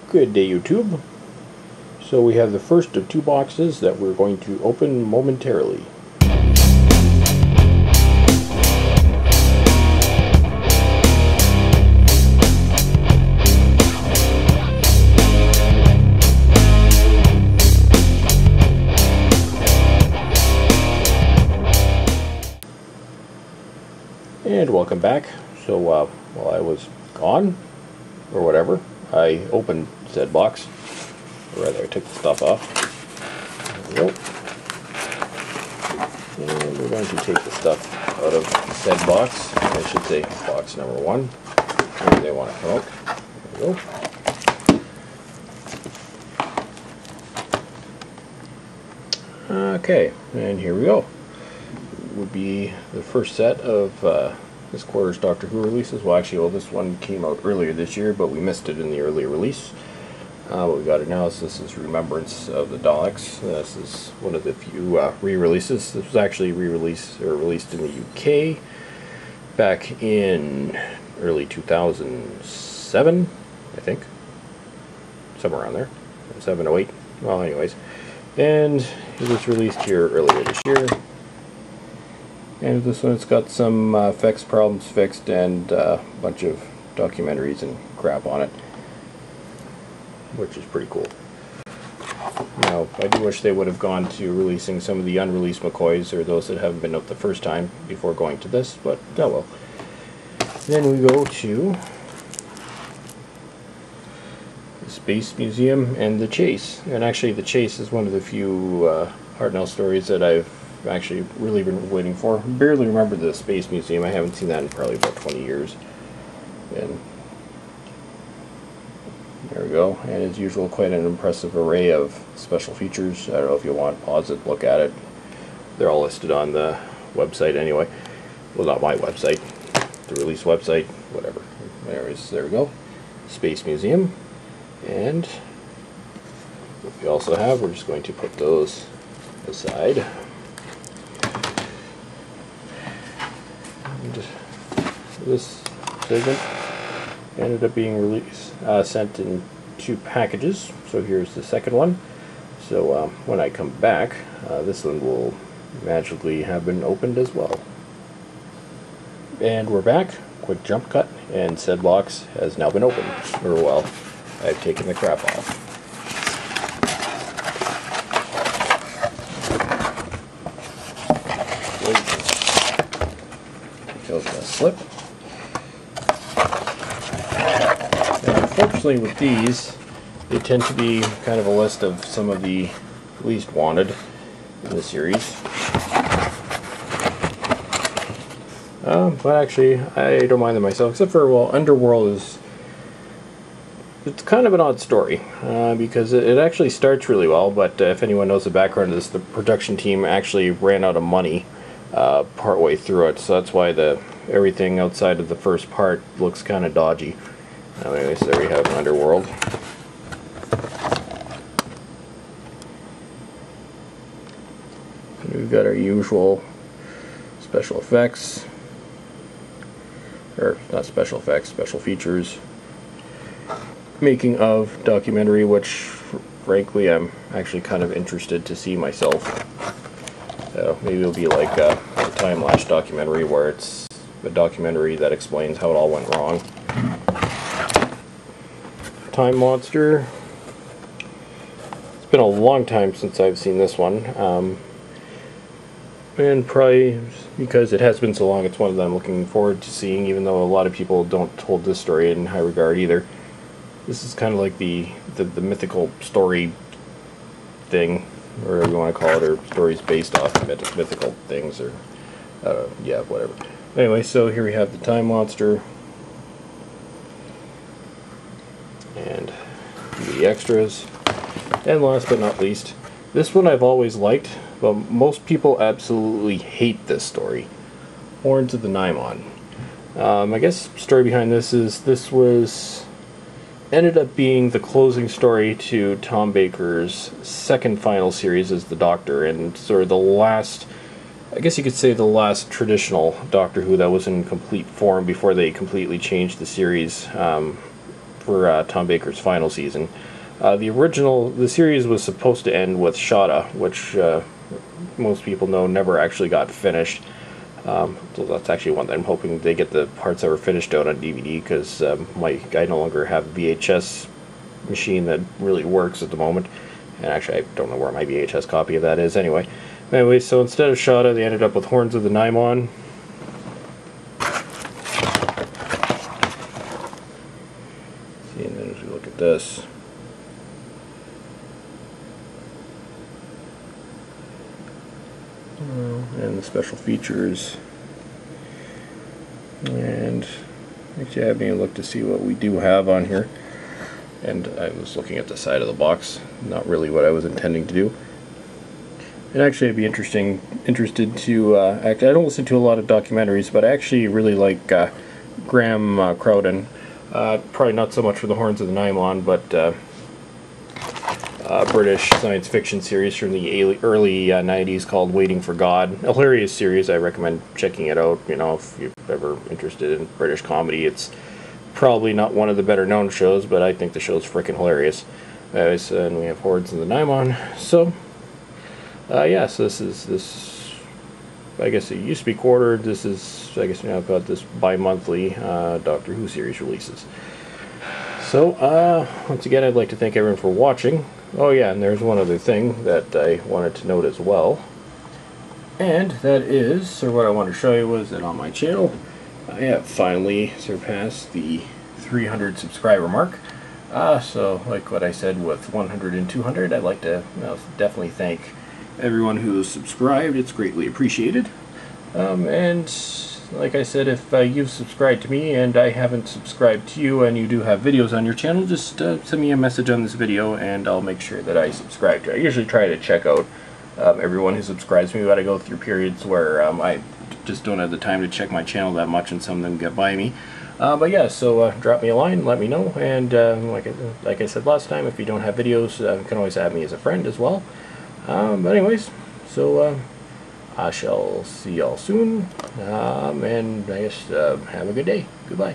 Good day, YouTube. So we have the first of two boxes that we're going to open momentarily. And welcome back. So while I was gone, or whatever, I opened said box, or rather I took the stuff off. There we go. And we're going to take the stuff out of said box. I should say box number one. Where they want to come out. There we go. Okay, and here we go. Would be the first set of this quarter's Doctor Who releases. Well, actually, this one came out earlier this year, but we missed it in the earlier release. What we got it now is this is Remembrance of the Daleks. This is one of the few re-releases. This was actually re-released or released in the UK back in early 2007, I think, somewhere around there, 7 or 8. Well, anyways, and it was released here earlier this year. And this one's got some effects problems fixed and a bunch of documentaries and crap on it, which is pretty cool. Now, I do wish they would have gone to releasing some of the unreleased McCoys, or those that haven't been out the first time, before going to this, but oh well. Then we go to the Space Museum and The Chase. And actually, The Chase is one of the few Hartnell stories that I've actually really been waiting for. Barely remember the Space Museum. I haven't seen that in probably about 20 years. And there we go. And as usual, quite an impressive array of special features. I don't know if you want to pause it, look at it. They're all listed on the website anyway. Well, not my website. The release website, whatever. Anyways, there we go. Space Museum. And what we also have, we're just going to put those aside. This segment ended up being released, sent in 2 packages. So here's the second one. So when I come back, this one will magically have been opened as well. And we're back. Quick jump cut, and said box has now been opened. Or well, I've taken the crap off. Kills the slip. Unfortunately, with these, they tend to be kind of a list of some of the least wanted in the series. But actually, I don't mind them myself, except for, well, Underworld is... It's kind of an odd story, because it actually starts really well, but if anyone knows the background of this, the production team actually ran out of money partway through it, so that's why everything outside of the first part looks kind of dodgy. Anyways, there we have Underworld. And we've got our usual special effects, or not special effects, special features. Making of documentary, which frankly I'm actually kind of interested to see myself. Maybe it'll be like a time-lapse documentary where it's a documentary that explains how it all went wrong. Time Monster. It's been a long time since I've seen this one, and probably because it has been so long, it's one that I'm looking forward to seeing, even though a lot of people don't hold this story in high regard either. This is kind of like the mythical story thing, or whatever you want to call it, or stories based off of mythical things, or yeah, whatever. Anyway, so here we have the Time Monster. And the extras. And last but not least, this one I've always liked, but most people absolutely hate this story. Horns of the Nimon. I guess the story behind this is ended up being the closing story to Tom Baker's second final series as the Doctor, and sort of the last, I guess you could say, the last traditional Doctor Who that was in complete form before they completely changed the series for Tom Baker's final season. The series was supposed to end with Shada, which most people know never actually got finished. So that's actually one that I'm hoping they get the parts that were finished out on DVD, because I no longer have a VHS machine that really works at the moment. And actually, I don't know where my VHS copy of that is anyway. Anyway, so instead of Shada, they ended up with Horns of the Nimon. See, and then as we look at this, and the special features, and actually I haven't even looked to see what we do have on here, and I was looking at the side of the box, not really what I was intending to do. And actually I'd be interested to I don't listen to a lot of documentaries, but I actually really like Graham Crowden. Probably not so much for the Horns of the Nimon, but British science fiction series from the early 90s called Waiting for God. A hilarious series. I recommend checking it out. You know, if you're ever interested in British comedy, it's probably not one of the better known shows, but I think the show's freaking hilarious. And we have Horns of the Nimon. So, yeah, so this, I guess it used to be quartered. This is, I guess now I've got this bi-monthly Doctor Who series releases. So, once again, I'd like to thank everyone for watching. Oh yeah, and there's one other thing that I wanted to note as well. And that is, or what I wanted to show you was that on my channel, I have finally surpassed the 300 subscriber mark. So, like what I said with 100 and 200, I'd like to definitely thank everyone who's subscribed. It's greatly appreciated. And like I said, if you've subscribed to me and I haven't subscribed to you and you do have videos on your channel, just send me a message on this video and I'll make sure that I subscribe to it. I usually try to check out everyone who subscribes to me, but I go through periods where I just don't have the time to check my channel that much, and some of them get by me. But yeah, so drop me a line, let me know, and like I said last time, if you don't have videos, you can always add me as a friend as well. But anyways, so I shall see y'all soon, and I guess have a good day. Goodbye.